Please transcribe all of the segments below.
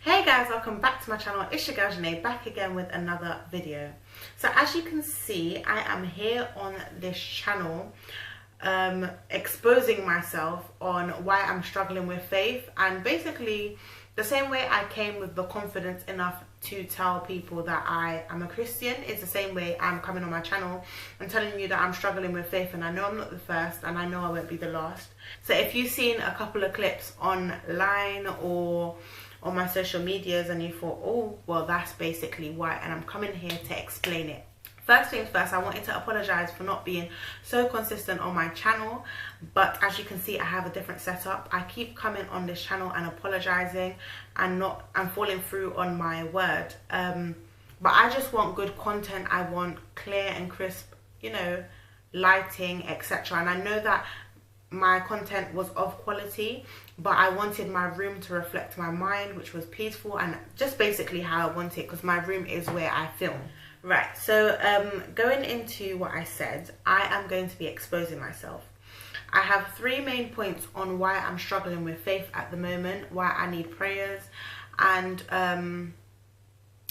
Hey guys, welcome back to my channel. It's your girl Janae, back again with another video. So as you can see, I am here on this channel exposing myself on why I'm struggling with faith, and basically the same way I came with the confidence enough to tell people that I am a Christian is the same way I'm coming on my channel and telling you that I'm struggling with faith, and I know I'm not the first and I know I won't be the last. So if you've seen a couple of clips online or on my social medias and you thought, oh well, that's basically why, and I'm coming here to explain it. First things first, I wanted to apologize for not being so consistent on my channel, but as you can see, I have a different setup. I keep coming on this channel and apologizing and falling through on my word, but I just want good content. I want clear and crisp, lighting, etc. And I know that my content was of quality, but I wanted my room to reflect my mind, which was peaceful, and just basically how I want it, because my room is where I film. Right, so going into what I said, I am going to be exposing myself. I have 3 main points on why I'm struggling with faith at the moment, why I need prayers, and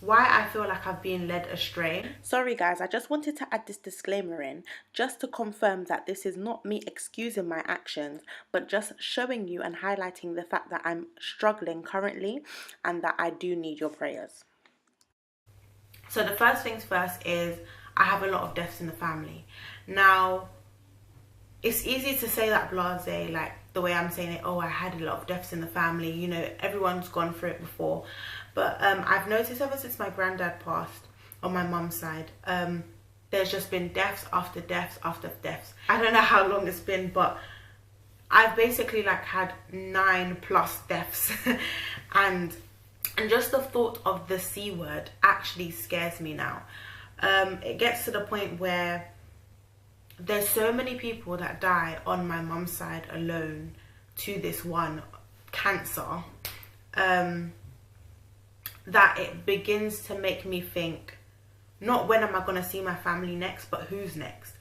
why I feel like I've been led astray. Sorry guys, I just wanted to add this disclaimer in just to confirm that this is not me excusing my actions, but just showing you and highlighting the fact that I'm struggling currently and that I do need your prayers. So the first things first is I have a lot of deaths in the family. Now, it's easy to say that blasé, like the way I'm saying it, oh, I had a lot of deaths in the family, everyone's gone through it before. But I've noticed ever since my granddad passed on my mum's side, there's just been deaths after deaths after deaths. I don't know how long it's been, but I've basically had 9+ deaths. and just the thought of the C word actually scares me now. It gets to the point where there's so many people that die on my mum's side alone to this one cancer, that it begins to make me think, not when am I going to see my family next, but who's next.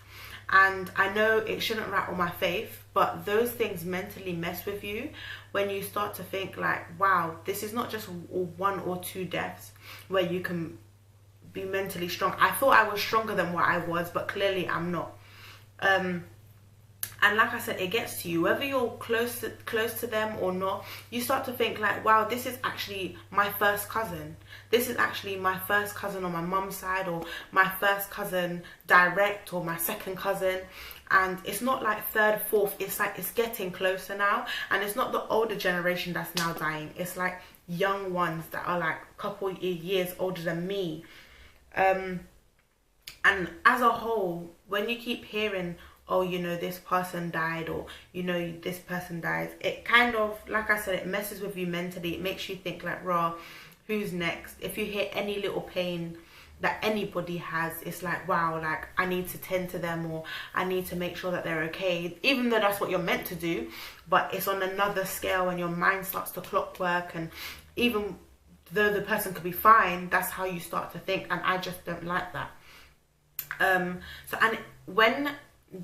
And I know it shouldn't rattle my faith, but those things mentally mess with you when you start to think like, wow, this is not just 1 or 2 deaths where you can be mentally strong. I thought I was stronger than what I was, but clearly I'm not. And like I said, it gets to you, whether you're close to them or not. You start to think like, wow, this is actually my first cousin. This is actually my first cousin on my mum's side, or my first cousin direct, or my second cousin. And it's not like 3rd, 4th, it's like it's getting closer now. And it's not the older generation that's now dying. It's like young ones that are like a couple years older than me. And as a whole, when you keep hearing, oh, this person died, or this person dies, it kind of, like I said, it messes with you mentally. It makes you think like, raw, who's next? If you hear any little pain that anybody has, it's like, wow, like I need to tend to them, or I need to make sure that they're okay, even though that's what you're meant to do. But it's on another scale, and your mind starts to clockwork, and even though the person could be fine, that's how you start to think, and I just don't like that. And when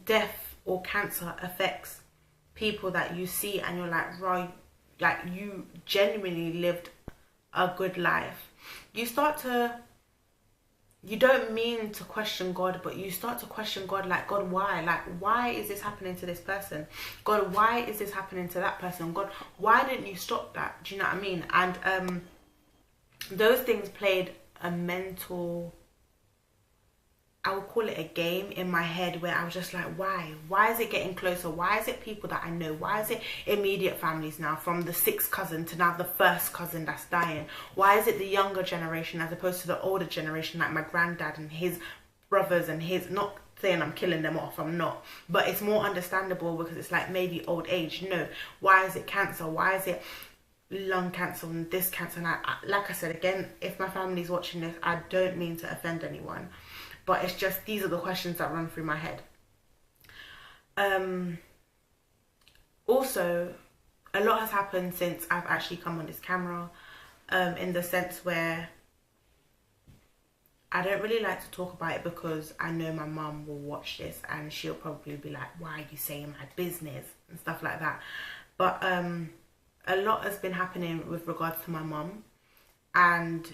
death or cancer affects people that you see and you're like, right, like you genuinely lived a good life, you don't mean to question God, but you start to question God, like, God, why? Like, why is this happening to this person? God, why is this happening to that person? God, why didn't you stop that? Do you know what I mean? And those things played a mental, I would call it a game in my head, where I was just like, why? Why is it getting closer? Why is it people that I know? Why is it immediate families now, from the 6th cousin to now the 1st cousin that's dying? Why is it the younger generation as opposed to the older generation, like my granddad and his brothers and his, not saying I'm killing them off, I'm not, but it's more understandable because it's like maybe old age. No, why is it cancer? Why is it lung cancer and this cancer? And like I said, again, if my family's watching this, I don't mean to offend anyone, but it's just, these are the questions that run through my head. Also, a lot has happened since I've actually come on this camera, in the sense where I don't really like to talk about it, because I know my mum will watch this and she'll probably be like, why are you saying my business and stuff like that. But a lot has been happening with regards to my mum. And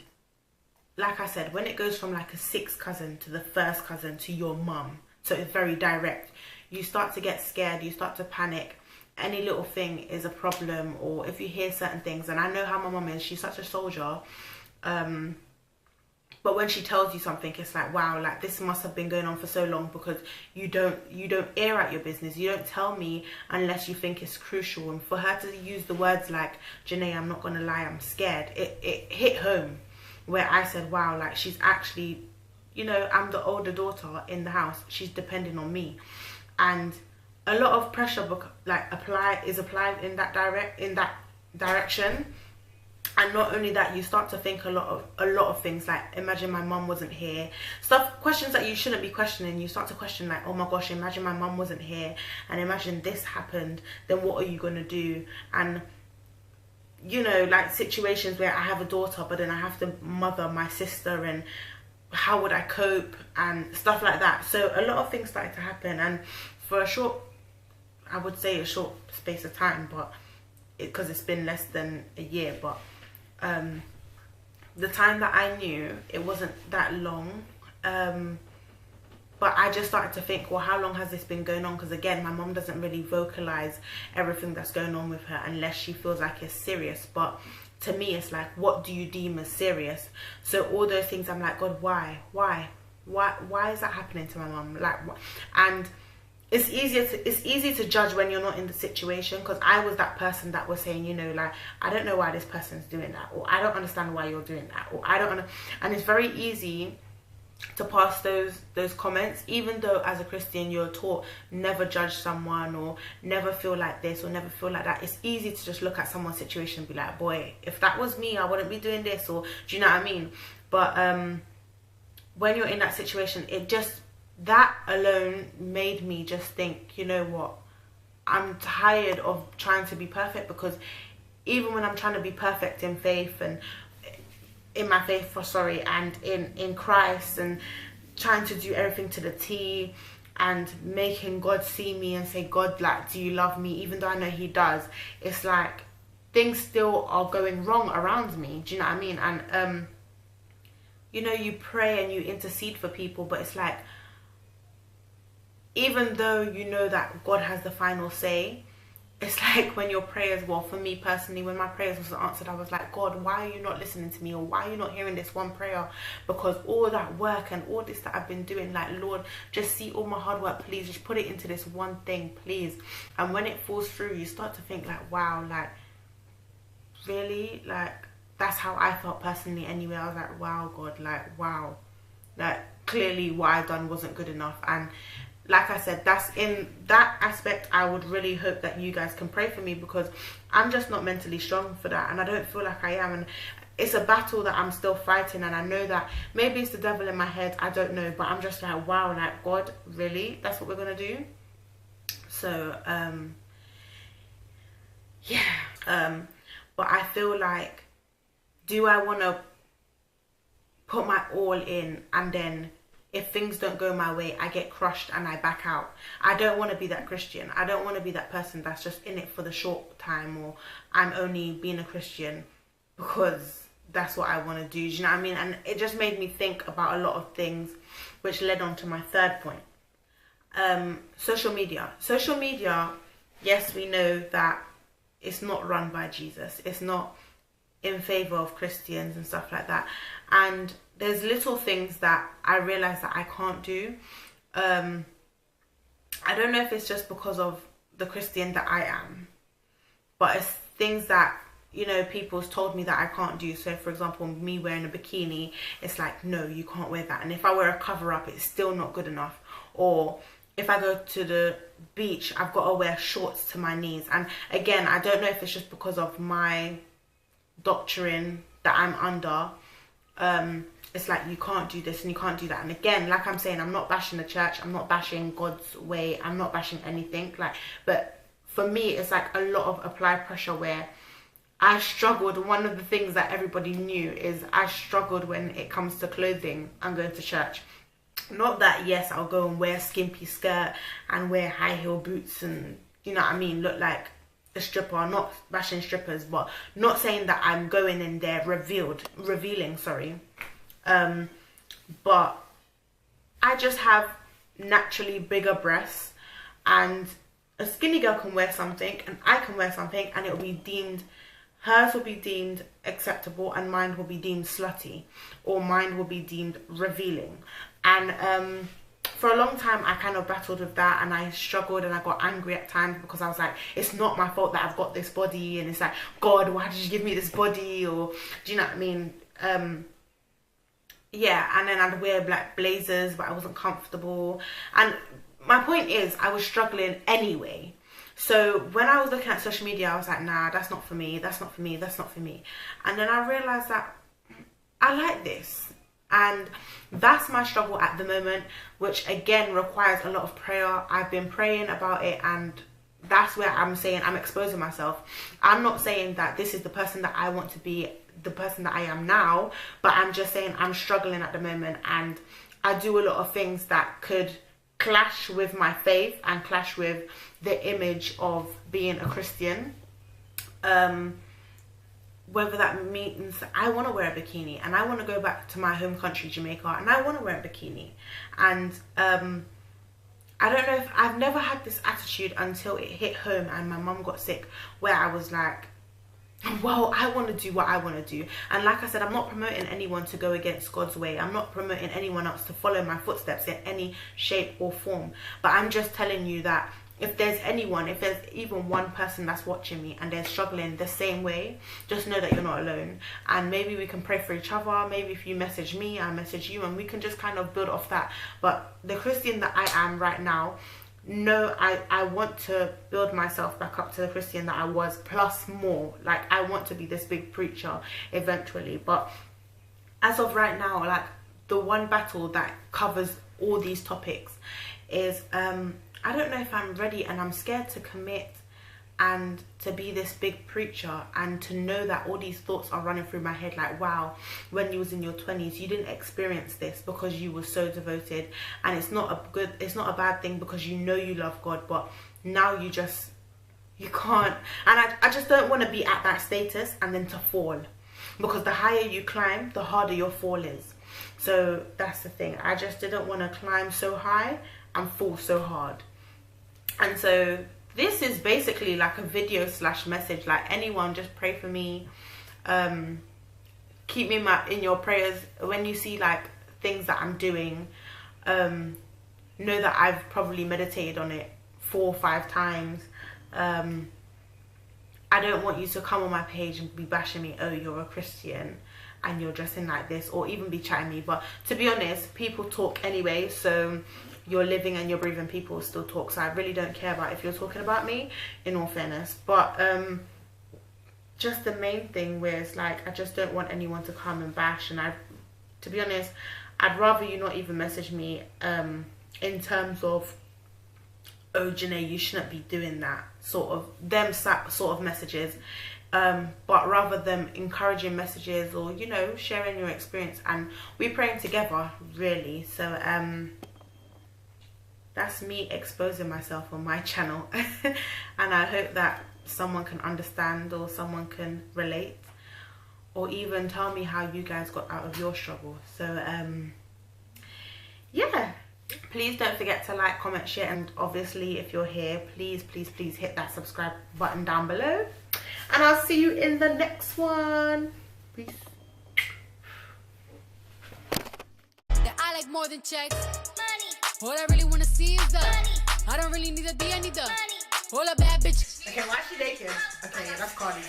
like I said, when it goes from like a sixth cousin to the first cousin to your mum, so it's very direct, you start to get scared, you start to panic. Any little thing is a problem, or if you hear certain things, and I know how my mum is, she's such a soldier, but when she tells you something, it's like, wow, like this must have been going on for so long, because you don't air out your business, you don't tell me unless you think it's crucial. And for her to use the words like, Janae, I'm not gonna lie, I'm scared, it hit home, where I said, wow, like she's actually, you know, I'm the older daughter in the house, she's depending on me. And a lot of pressure is applied in that direction. And not only that, you start to think a lot of things, like, imagine my mum wasn't here, questions that you shouldn't be questioning. You start to question, like, oh my gosh, imagine my mum wasn't here, and imagine this happened, then what are you gonna do? And you know, like situations where I have a daughter but then I have to mother my sister, and how would I cope, and stuff like that. So a lot of things started to happen, and for a short space of time, but because it's been less than a year, but the time that I knew, it wasn't that long, but I just started to think, well, how long has this been going on? Because again, my mom doesn't really vocalize everything that's going on with her unless she feels like it's serious. But to me, it's like, what do you deem as serious? So all those things, I'm like, God, why is that happening to my mom? Like, and it's easy to judge when you're not in the situation, because I was that person that was saying, you know, like, I don't know why this person's doing that, or I don't understand why you're doing that, or I don't. And it's very easy to pass those comments, even though as a Christian you're taught never judge someone, or never feel like this, or never feel like that. It's easy to just look at someone's situation and be like, boy, if that was me, I wouldn't be doing this, or do you know what I mean? But when you're in that situation, that alone made me just think, you know what, I'm tired of trying to be perfect, because even when I'm trying to be perfect in faith, and in my faith, and in Christ, and trying to do everything to the T, and making God see me and say, God, like, do you love me? Even though I know he does, it's like things still are going wrong around me. Do you know what I mean? And you know, you pray and you intercede for people, but it's like, even though you know that God has the final say, it's like when your prayers, well, for me personally, when my prayers wasn't answered, I was like, God, why are you not listening to me? Or why are you not hearing this one prayer? Because all that work and all this that I've been doing, like, Lord, just see all my hard work, please, just put it into this one thing, please. And when it falls through, you start to think like, wow, like, really? Like, that's how I felt personally anyway. I was like, wow, God, like, wow, like, clearly what I've done wasn't good enough. And like I said, that's in that aspect, I would really hope that you guys can pray for me, because I'm just not mentally strong for that, and I don't feel like I am. And it's a battle that I'm still fighting, and I know that maybe it's the devil in my head, I don't know, but I'm just like, wow, like, God, really? That's what we're gonna do? So yeah, but I feel like, do I want to put my all in, and then if things don't go my way, I get crushed and I back out? I don't want to be that Christian. I don't want to be that person that's just in it for the short time, or I'm only being a Christian because that's what I want to do. Do you know what I mean? And it just made me think about a lot of things, which led on to my third point. Social media. Social media, yes, we know that it's not run by Jesus. It's not in favor of Christians and stuff like that. And there's little things that I realize that I can't do. I don't know if it's just because of the Christian that I am, but it's things that, you know, people's told me that I can't do. So for example, me wearing a bikini, it's like, no, you can't wear that. And if I wear a cover up, it's still not good enough. Or if I go to the beach, I've got to wear shorts to my knees. And again, I don't know if it's just because of my doctrine that I'm under. It's like, you can't do this and you can't do that. And again, like I'm saying, I'm not bashing the church, I'm not bashing God's way, I'm not bashing anything, like, but for me, it's like a lot of applied pressure where I struggled. One of the things that everybody knew is I struggled when it comes to clothing and going to church. Not that, yes, I'll go and wear a skimpy skirt and wear high heel boots and, you know what I mean, look like a stripper, not bashing strippers, but not saying that I'm going in there revealing, sorry. But I just have naturally bigger breasts, and a skinny girl can wear something and I can wear something and it will be deemed, hers will be deemed acceptable and mine will be deemed slutty, or mine will be deemed revealing. And for a long time I kind of battled with that, and I struggled and I got angry at times because I was like, it's not my fault that I've got this body, and it's like, God, why did you give me this body? Or do you know what I mean? Yeah, and then I'd wear black blazers but I wasn't comfortable, and my point is I was struggling anyway. So when I was looking at social media, I was like, nah, that's not for me, that's not for me, that's not for me. And then I realized that I like this, and that's my struggle at the moment, which again requires a lot of prayer. I've been praying about it, and that's where I'm saying I'm exposing myself. I'm not saying that this is the person that I want to be, the person that I am now, but I'm just saying I'm struggling at the moment, and I do a lot of things that could clash with my faith and clash with the image of being a Christian. Whether that means I want to wear a bikini and I want to go back to my home country, Jamaica, and I want to wear a bikini. And I don't know, if I've never had this attitude until it hit home and my mum got sick, where I was like, well, I want to do what I want to do. And like I said, I'm not promoting anyone to go against God's way. I'm not promoting anyone else to follow my footsteps in any shape or form. But I'm just telling you that if there's anyone, if there's even one person that's watching me and they're struggling the same way, just know that you're not alone. And maybe we can pray for each other. Maybe if you message me, I message you, and we can just kind of build off that. But the Christian that I am right now, no, I want to build myself back up to the Christian that I was, plus more. Like, I want to be this big preacher eventually. But as of right now, like, the one battle that covers all these topics is I don't know if I'm ready, and I'm scared to commit and to be this big preacher, and to know that all these thoughts are running through my head like, wow, when you was in your 20s you didn't experience this because you were so devoted. And it's not a bad thing, because you know you love God, but now you can't. And I just don't want to be at that status and then to fall, because the higher you climb, the harder your fall is. So that's the thing. I just didn't want to climb so high and fall so hard. And so this is basically like a video / message. Like, anyone, just pray for me. Keep me in your prayers. When you see like things that I'm doing, know that I've probably meditated on it 4 or 5 times. I don't want you to come on my page and be bashing me, oh, you're a Christian and you're dressing like this, or even be chatting me. But to be honest, people talk anyway, so you're living and you're breathing, people still talk. So I really don't care about if you're talking about me, in all fairness. But just the main thing where it's like, I just don't want anyone to come and bash. And to be honest, I'd rather you not even message me in terms of, oh, Janae, you shouldn't be doing that, sort of messages. But rather them encouraging messages, or, you know, sharing your experience, and we praying together, really. So that's me exposing myself on my channel. And I hope that someone can understand, or someone can relate, or even tell me how you guys got out of your struggle. So yeah, please don't forget to like, comment, share, and obviously if you're here, please hit that subscribe button down below, and I'll see you in the next one. Peace. Yeah, I like more than checks. All I really wanna see is the money. I don't really need a D, I need the money. All a bad bitch. Okay, why is she naked? Okay, yeah, that's Cardi.